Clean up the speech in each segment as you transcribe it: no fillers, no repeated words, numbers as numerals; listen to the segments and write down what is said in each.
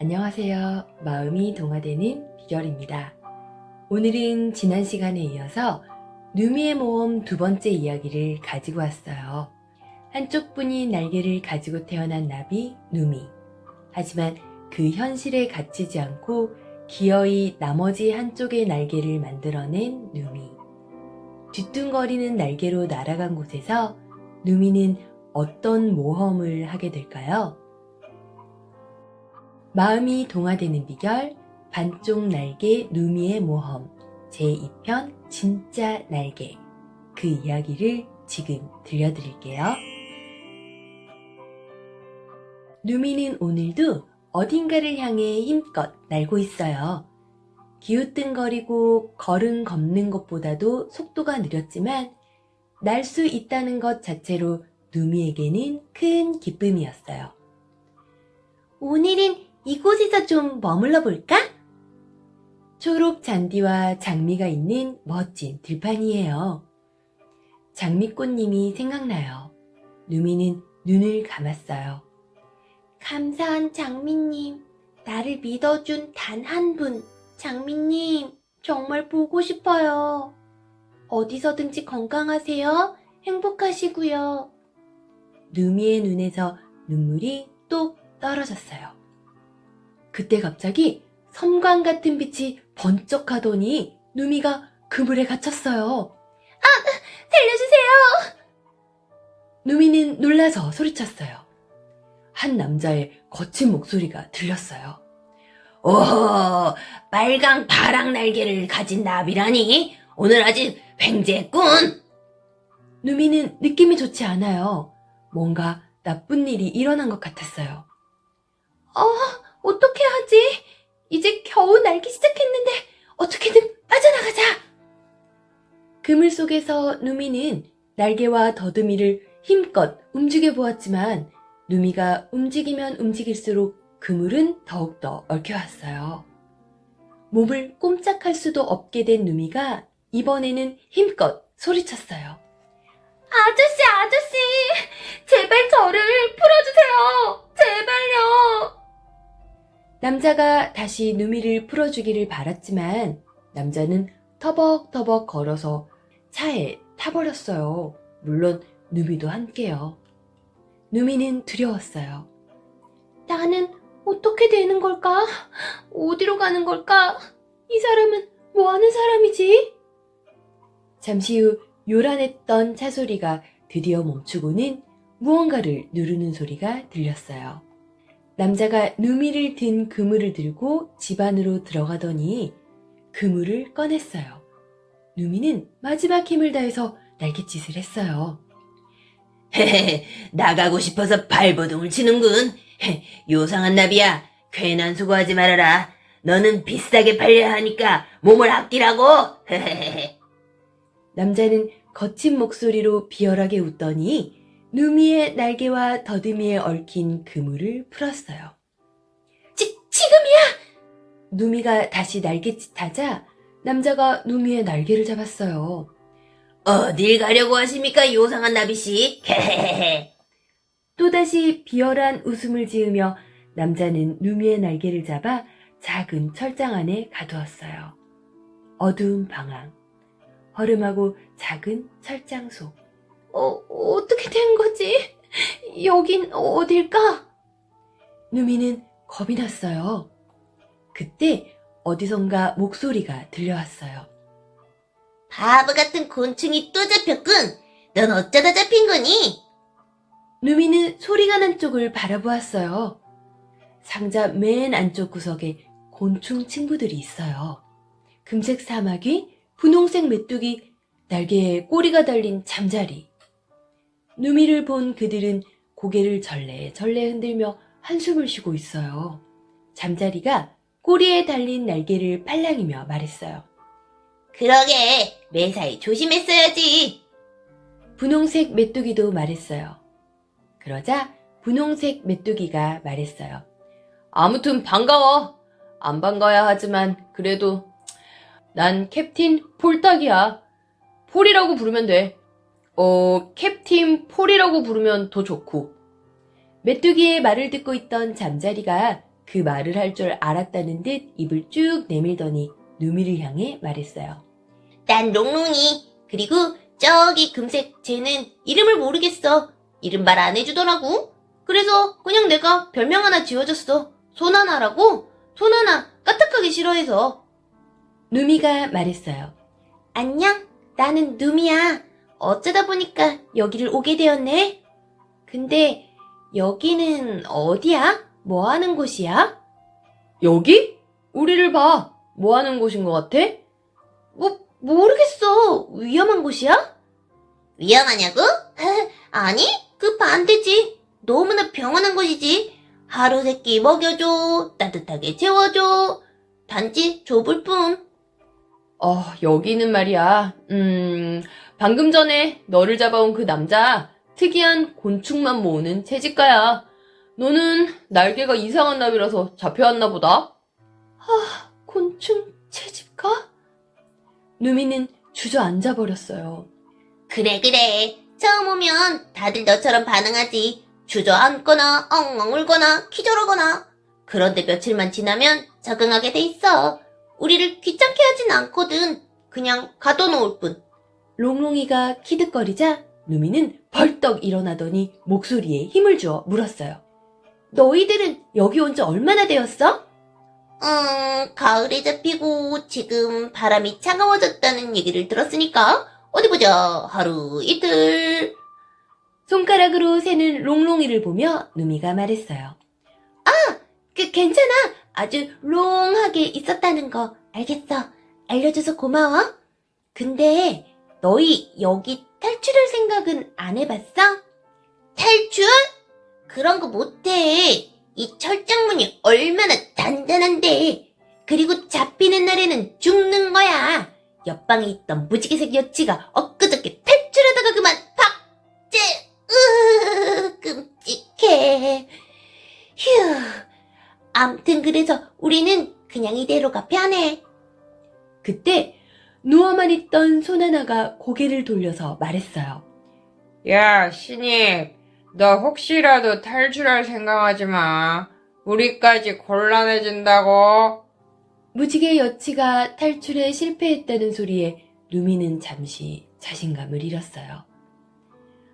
안녕하세요. 마음이 동화되는 비결입니다. 오늘은 지난 시간에 이어서 누미의 모험 두 번째 이야기를 가지고 왔어요. 한쪽 뿐인 날개를 가지고 태어난 나비 누미. 하지만 그 현실에 갇히지 않고 기어이 나머지 한쪽의 날개를 만들어낸 누미. 뒤뚱거리는 날개로 날아간 곳에서 누미는 어떤 모험을 하게 될까요? 마음이 동화되는 비결, 반쪽 날개 누미의 모험, 제2편 진짜 날개. 그 이야기를 지금 들려드릴게요. 누미는 오늘도 어딘가를 향해 힘껏 날고 있어요. 기우뚱거리고 걸음 걷는 것보다도 속도가 느렸지만 날 수 있다는 것 자체로 누미에게는 큰 기쁨이었어요. 오늘은 이곳에서 좀 머물러 볼까? 초록 잔디와 장미가 있는 멋진 들판이에요. 장미꽃님이 생각나요. 누미는 눈을 감았어요. 감사한 장미님, 나를 믿어준 단 한 분, 장미님, 정말 보고 싶어요. 어디서든지 건강하세요. 행복하시고요. 누미의 눈에서 눈물이 뚝 떨어졌어요. 그때 갑자기 섬광 같은 빛이 번쩍하더니 누미가 그물에 갇혔어요. 살려주세요! 누미는 놀라서 소리쳤어요. 한 남자의 거친 목소리가 들렸어요. 오호, 빨강 파랑 날개를 가진 나비라니 오늘 아주 횡재했군. 누미는 느낌이 좋지 않아요. 뭔가 나쁜 일이 일어난 것 같았어요. 어떻게 하지? 이제 겨우 날기 시작했는데 어떻게든 빠져나가자. 그물 속에서 누미는 날개와 더듬이를 힘껏 움직여 보았지만 누미가 움직이면 움직일수록 그물은 더욱더 얽혀왔어요. 몸을 꼼짝할 수도 없게 된 누미가 이번에는 힘껏 소리쳤어요. 아저씨! 제발 저를 풀어주세요! 제발요! 남자가 다시 누미를 풀어주기를 바랐지만 남자는 터벅터벅 걸어서 차에 타버렸어요. 물론 누미도 함께요. 누미는 두려웠어요. 나는 어떻게 되는 걸까? 어디로 가는 걸까? 이 사람은 뭐 하는 사람이지? 잠시 후 요란했던 차 소리가 드디어 멈추고는 무언가를 누르는 소리가 들렸어요. 남자가 누미를 든 그물을 들고 집 안으로 들어가더니 그물을 꺼냈어요. 누미는 마지막 힘을 다해서 날갯짓을 했어요. 헤헤, 나가고 싶어서 발버둥을 치는군. 요상한 나비야, 괜한 수고하지 말아라. 너는 비싸게 팔려야 하니까 몸을 아끼라고. 헤헤헤. 남자는 거친 목소리로 비열하게 웃더니 누미의 날개와 더듬이에 얽힌 그물을 풀었어요. 지금이야! 누미가 다시 날갯짓하자 남자가 누미의 날개를 잡았어요. 어딜 가려고 하십니까, 요상한 나비씨? 헤헤헤. 또다시 비열한 웃음을 지으며 남자는 누미의 날개를 잡아 작은 철장 안에 가두었어요. 어두운 방황, 허름하고 작은 철장 속. 어떻게 된 거지? 여긴 어딜까? 누미는 겁이 났어요. 그때 어디선가 목소리가 들려왔어요. 바보 같은 곤충이 또 잡혔군. 넌 어쩌다 잡힌 거니? 누미는 소리가 난 쪽을 바라보았어요. 상자 맨 안쪽 구석에 곤충 친구들이 있어요. 금색 사마귀, 분홍색 메뚜기, 날개에 꼬리가 달린 잠자리. 누미를 본 그들은 고개를 절레절레 흔들며 한숨을 쉬고 있어요. 잠자리가 꼬리에 달린 날개를 팔랑이며 말했어요. 그러게, 매사에 조심했어야지. 분홍색 메뚜기도 말했어요. 그러자 분홍색 메뚜기가 말했어요. 아무튼 반가워. 안 반가워야 하지만 그래도 난 캡틴 폴딱이야. 폴이라고 부르면 돼. 캡틴 폴이라고 부르면 더 좋고. 메뚜기의 말을 듣고 있던 잠자리가 그 말을 할 줄 알았다는 듯 입을 쭉 내밀더니 누미를 향해 말했어요. 난 롱롱이. 그리고 저기 금색 쟤는 이름을 모르겠어. 이름 말 안 해주더라고. 그래서 그냥 내가 별명 하나 지어줬어. 소나나라고. 소나나 까딱하기 싫어해서. 누미가 말했어요. 안녕. 나는 누미야. 어쩌다 보니까 여기를 오게 되었네. 근데 여기는 어디야? 뭐 하는 곳이야? 여기? 우리를 봐. 뭐 하는 곳인 것 같아? 모르겠어. 위험한 곳이야? 위험하냐고? 아니, 그 반대지. 너무나 평온한 곳이지. 하루 세끼 먹여줘. 따뜻하게 채워줘. 단지 좁을 뿐. 여기는 말이야. 방금 전에 너를 잡아온 그 남자, 특이한 곤충만 모으는 채집가야. 너는 날개가 이상한 나비라서 잡혀왔나 보다. 곤충 채집가? 누미는 주저앉아 버렸어요. 그래. 처음 오면 다들 너처럼 반응하지. 주저앉거나 엉엉 울거나 기절하거나. 그런데 며칠만 지나면 적응하게 돼 있어. 우리를 귀찮게 하진 않거든. 그냥 가둬놓을 뿐. 롱롱이가 키득거리자 누미는 벌떡 일어나더니 목소리에 힘을 주어 물었어요. 너희들은 여기 온 지 얼마나 되었어? 가을에 잡히고 지금 바람이 차가워졌다는 얘기를 들었으니까 어디 보자. 하루 이틀. 손가락으로 세는 롱롱이를 보며 누미가 말했어요. 괜찮아. 아주 롱하게 있었다는 거 알겠어. 알려줘서 고마워. 근데 너희 여기 탈출할 생각은 안 해봤어? 탈출? 그런 거 못해. 이 철장문이 얼마나 단단한데. 그리고 잡히는 날에는 죽는 거야. 옆방에 있던 무지개색 여치가 엊그저께 탈출하다가 그만 박제. 끔찍해. 휴. 암튼 그래서 우리는 그냥 이대로가 편해. 그때 누워만 있던 소나나가 고개를 돌려서 말했어요. 야, 신입, 너 혹시라도 탈출할 생각하지 마. 우리까지 곤란해진다고. 무지개 여치가 탈출에 실패했다는 소리에 누미는 잠시 자신감을 잃었어요.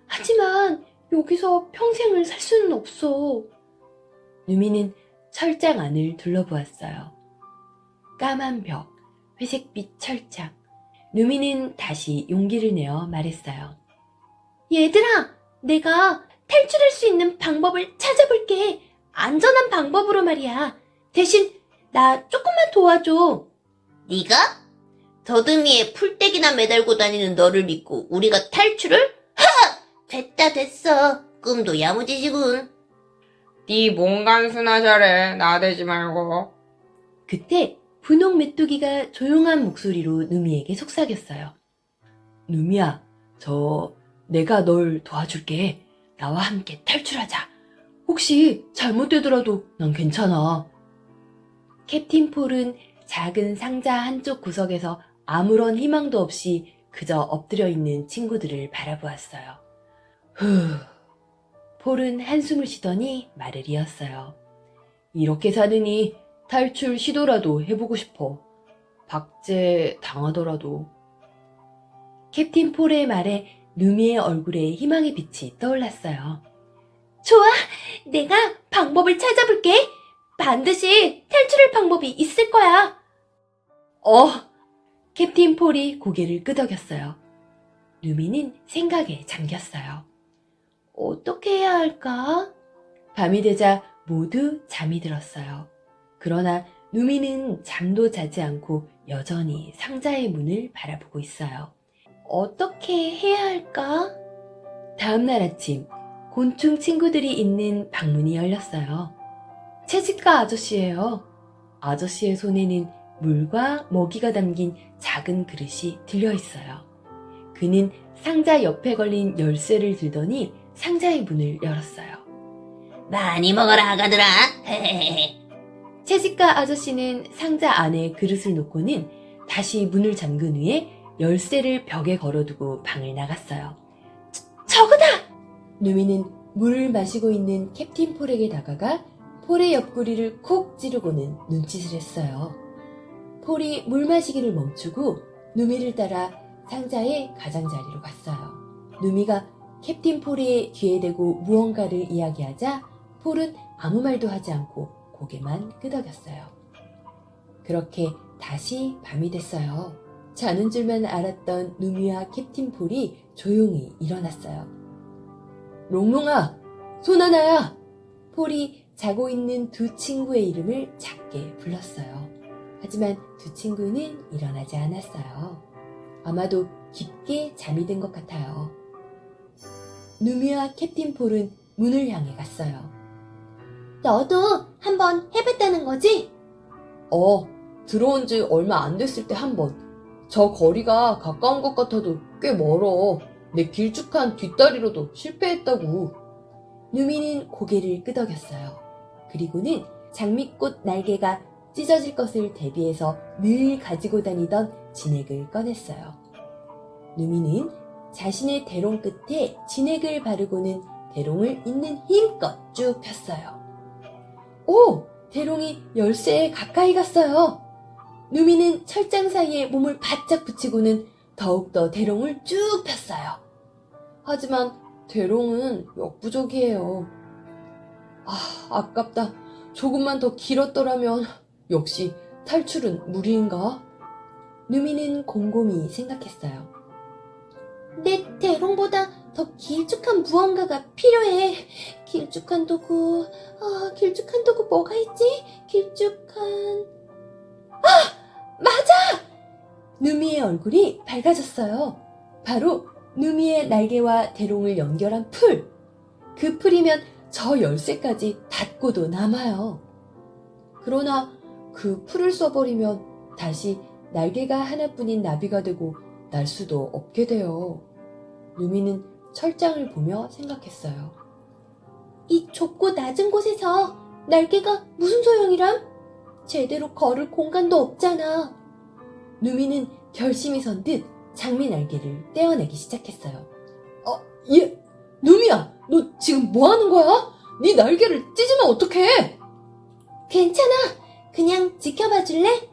하지만 여기서 평생을 살 수는 없어. 누미는 철장 안을 둘러보았어요. 까만 벽, 회색빛 철장. 누미는 다시 용기를 내어 말했어요. 얘들아, 내가 탈출할 수 있는 방법을 찾아볼게. 안전한 방법으로 말이야. 대신 나 조금만 도와줘. 네가? 더듬이에 풀떼기나 매달고 다니는 너를 믿고 우리가 탈출을? 됐어. 꿈도 야무지지군. 네 몽간수나 잘해. 나대지 말고. 그때 분홍 메뚜기가 조용한 목소리로 누미에게 속삭였어요. 누미야, 내가 널 도와줄게. 나와 함께 탈출하자. 혹시 잘못되더라도 난 괜찮아. 캡틴 폴은 작은 상자 한쪽 구석에서 아무런 희망도 없이 그저 엎드려 있는 친구들을 바라보았어요. 폴은 한숨을 쉬더니 말을 이었어요. 이렇게 사느니 탈출 시도라도 해보고 싶어. 박제 당하더라도. 캡틴 폴의 말에 누미의 얼굴에 희망의 빛이 떠올랐어요. 좋아, 내가 방법을 찾아볼게. 반드시 탈출할 방법이 있을 거야. 캡틴 폴이 고개를 끄덕였어요. 누미는 생각에 잠겼어요. 어떻게 해야 할까? 밤이 되자 모두 잠이 들었어요. 그러나 누미는 잠도 자지 않고 여전히 상자의 문을 바라보고 있어요. 어떻게 해야 할까? 다음날 아침, 곤충 친구들이 있는 방문이 열렸어요. 채집가 아저씨예요. 아저씨의 손에는 물과 먹이가 담긴 작은 그릇이 들려 있어요. 그는 상자 옆에 걸린 열쇠를 들더니 상자의 문을 열었어요. 많이 먹어라, 아가들아. 채집가 아저씨는 상자 안에 그릇을 놓고는 다시 문을 잠근 후에 열쇠를 벽에 걸어두고 방을 나갔어요. 저거다! 누미는 물을 마시고 있는 캡틴 폴에게 다가가 폴의 옆구리를 콕 찌르고는 눈짓을 했어요. 폴이 물 마시기를 멈추고 누미를 따라 상자의 가장자리로 갔어요. 누미가 캡틴 폴의 귀에 대고 무언가를 이야기하자 폴은 아무 말도 하지 않고 고개만 끄덕였어요. 그렇게 다시 밤이 됐어요. 자는 줄만 알았던 누미와 캡틴 폴이 조용히 일어났어요. 롱롱아, 손 하나야! 폴이 자고 있는 두 친구의 이름을 작게 불렀어요. 하지만 두 친구는 일어나지 않았어요. 아마도 깊게 잠이 든 것 같아요. 누미와 캡틴 폴은 문을 향해 갔어요. 너도 한번 해봤다는 거지? 들어온 지 얼마 안 됐을 때 한 번. 저 거리가 가까운 것 같아도 꽤 멀어. 내 길쭉한 뒷다리로도 실패했다고. 누미는 고개를 끄덕였어요. 그리고는 장미꽃 날개가 찢어질 것을 대비해서 늘 가지고 다니던 진액을 꺼냈어요. 누미는 자신의 대롱 끝에 진액을 바르고는 대롱을 있는 힘껏 쭉 폈어요. 오! 대롱이 열쇠에 가까이 갔어요. 누미는 철장 사이에 몸을 바짝 붙이고는 더욱더 대롱을 쭉 폈어요. 하지만 대롱은 역부족이에요. 아깝다. 조금만 더 길었더라면. 역시 탈출은 무리인가? 누미는 곰곰이 생각했어요. 내 대롱보다 더 길쭉한 무언가가 필요해. 길쭉한 도구 뭐가 있지? 맞아! 누미의 얼굴이 밝아졌어요. 바로 누미의 날개와 대롱을 연결한 풀. 그 풀이면 저 열쇠까지 닫고도 남아요. 그러나 그 풀을 써버리면 다시 날개가 하나뿐인 나비가 되고 날 수도 없게 돼요. 누미는 철장을 보며 생각했어요. 이 좁고 낮은 곳에서 날개가 무슨 소용이람? 제대로 걸을 공간도 없잖아. 누미는 결심이 선 듯 장미 날개를 떼어내기 시작했어요. 누미야, 너 지금 뭐 하는 거야? 네 날개를 찢으면 어떡해? 괜찮아. 그냥 지켜봐 줄래?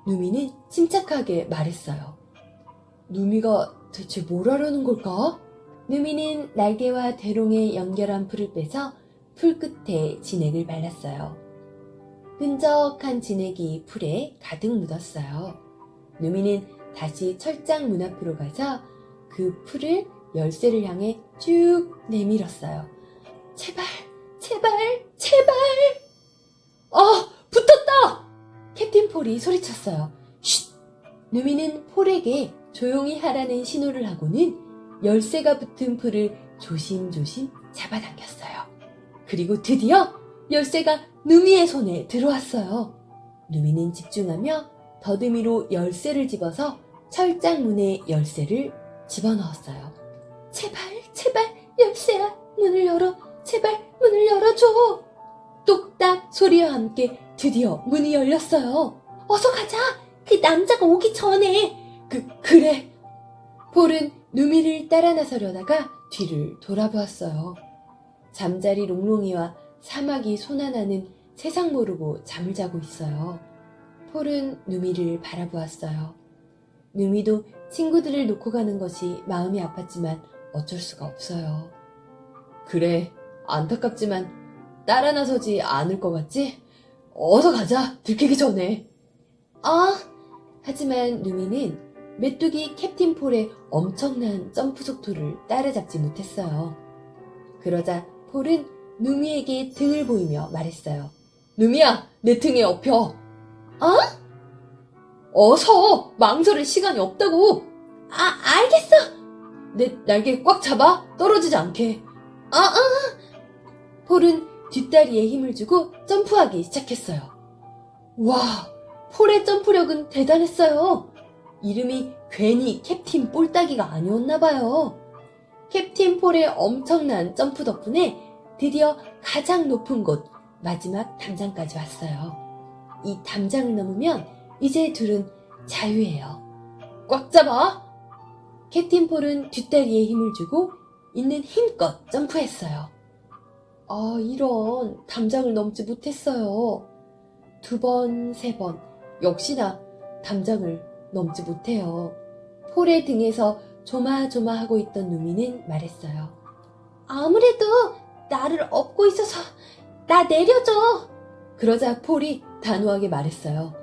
누미는 침착하게 말했어요. 누미가 대체 뭘 하려는 걸까? 누미는 날개와 대롱에 연결한 풀을 빼서 풀 끝에 진액을 발랐어요. 끈적한 진액이 풀에 가득 묻었어요. 누미는 다시 철장 문 앞으로 가서 그 풀을 열쇠를 향해 쭉 내밀었어요. 제발, 제발, 제발! 붙었다! 캡틴 폴이 소리쳤어요. 쉿! 누미는 폴에게 조용히 하라는 신호를 하고는 열쇠가 붙은 풀을 조심조심 잡아당겼어요. 그리고 드디어 열쇠가 누미의 손에 들어왔어요. 누미는 집중하며 더듬이로 열쇠를 집어서 철장 문에 열쇠를 집어넣었어요. 제발, 제발, 열쇠야, 문을 열어. 제발, 문을 열어줘. 뚝딱 소리와 함께 드디어 문이 열렸어요. 어서 가자. 그 남자가 오기 전에. 그래. 폴은 누미를 따라 나서려다가 뒤를 돌아보았어요. 잠자리 롱롱이와 사마귀 소나나는 세상 모르고 잠을 자고 있어요. 폴은 누미를 바라보았어요. 누미도 친구들을 놓고 가는 것이 마음이 아팠지만 어쩔 수가 없어요. 그래, 안타깝지만 따라 나서지 않을 것 같지? 어서 가자, 들키기 전에. 하지만 누미는 메뚜기 캡틴 폴의 엄청난 점프 속도를 따라잡지 못했어요. 그러자 폴은 누미에게 등을 보이며 말했어요. 누미야, 내 등에 엎여. 어서! 망설일 시간이 없다고! 알겠어. 내 날개 꽉 잡아! 떨어지지 않게. 폴은 뒷다리에 힘을 주고 점프하기 시작했어요. 와, 폴의 점프력은 대단했어요. 이름이 괜히 캡틴 폴따기가 아니었나봐요. 캡틴 폴의 엄청난 점프 덕분에 드디어 가장 높은 곳, 마지막 담장까지 왔어요. 이 담장을 넘으면 이제 둘은 자유예요. 꽉 잡아! 캡틴 폴은 뒷다리에 힘을 주고 있는 힘껏 점프했어요. 아, 이런. 담장을 넘지 못했어요. 2번, 3번. 역시나 담장을 넘지 못해요. 폴의 등에서 조마조마하고 있던 누미는 말했어요. 아무래도 나를 업고 있어서 나 내려줘. 그러자 폴이 단호하게 말했어요.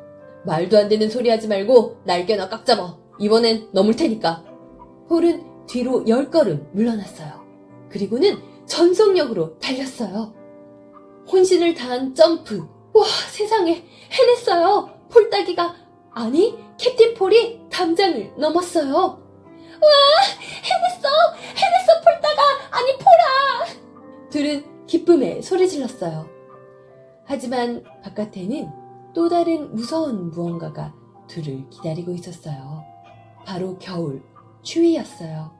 말도 안 되는 소리 하지 말고 날개나 꽉 잡아. 이번엔 넘을 테니까. 폴은 뒤로 10걸음 물러났어요. 그리고는 전속력으로 달렸어요. 혼신을 다한 점프. 와, 세상에, 해냈어요. 폴따기가, 아니, 캡틴 폴이 담장을 넘었어요. 와, 해냈어, 폴따가, 아니, 폴아. 둘은 기쁨에 소리 질렀어요. 하지만 바깥에는 또 다른 무서운 무언가가 둘을 기다리고 있었어요. 바로 겨울, 추위였어요.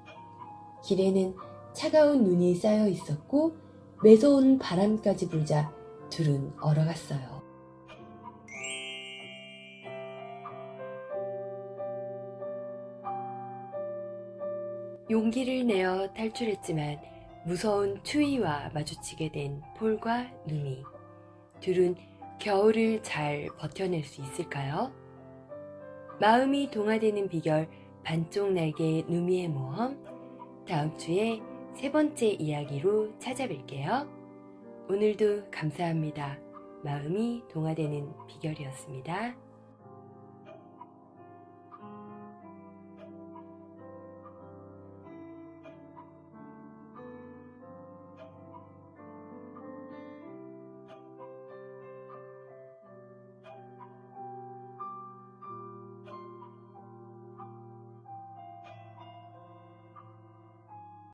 길에는 차가운 눈이 쌓여 있었고 매서운 바람까지 불자 둘은 얼어갔어요. 용기를 내어 탈출했지만 무서운 추위와 마주치게 된 폴과 누미. 둘은 겨울을 잘 버텨낼 수 있을까요? 마음이 동화되는 비결 반쪽 날개의 누미의 모험. 다음 주에 3번째 이야기로 찾아뵐게요. 오늘도 감사합니다. 마음이 동화되는 비결이었습니다.